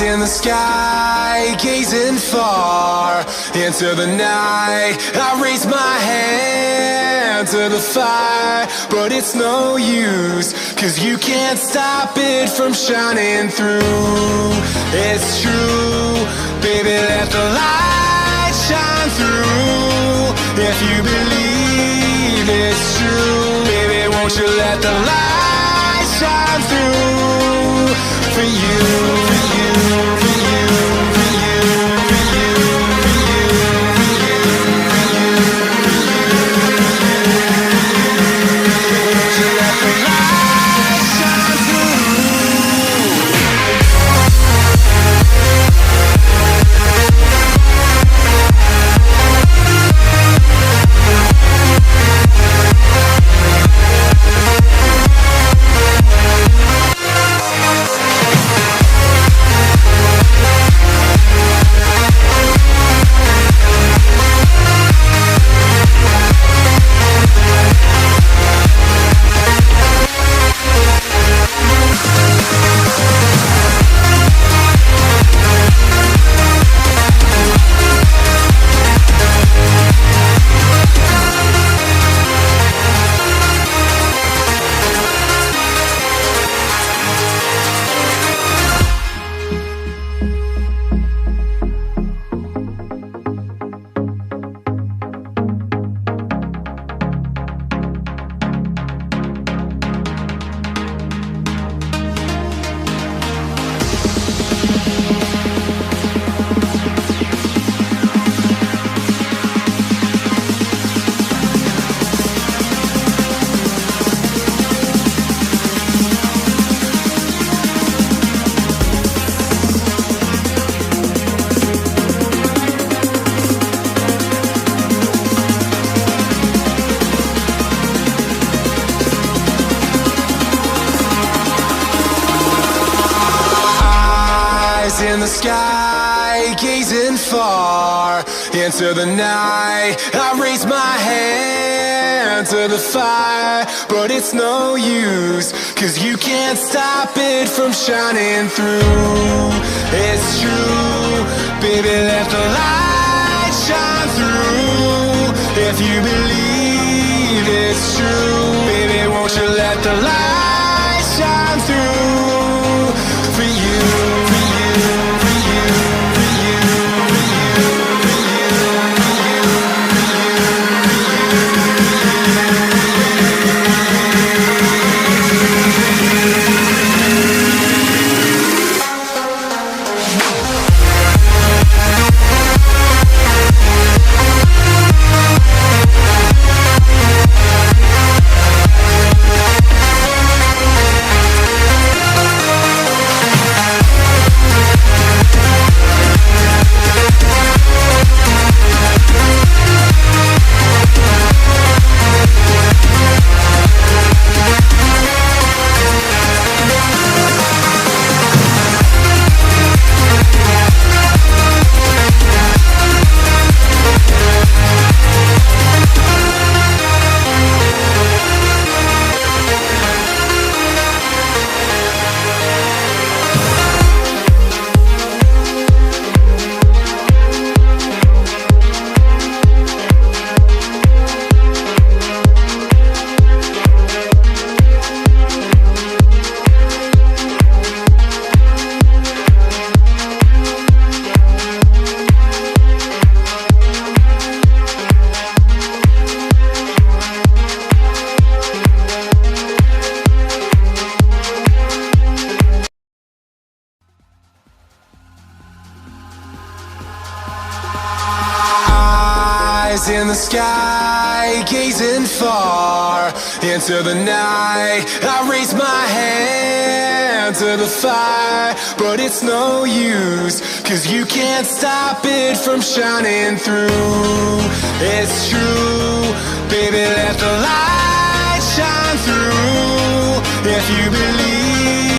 In the sky, gazing far into the night, I raise my hand to the fire, but it's no use, 'cause you can't stop it from shining through. It's true, baby, let the light shine through. If you believe it's true, baby, won't you let the light shine through for you, for you. In the sky, gazing far into the night, I raise my hand to the fire, but it's no use, 'cause you can't stop it from shining through. It's true, baby, let the light shine through. If you believe it's true, baby, won't you let the light shine through for you. In the sky, gazing far into the night, I raise my hand to the fire, but it's no use, 'cause you can't stop it from shining through. It's true, baby, let the light shine through. If you believe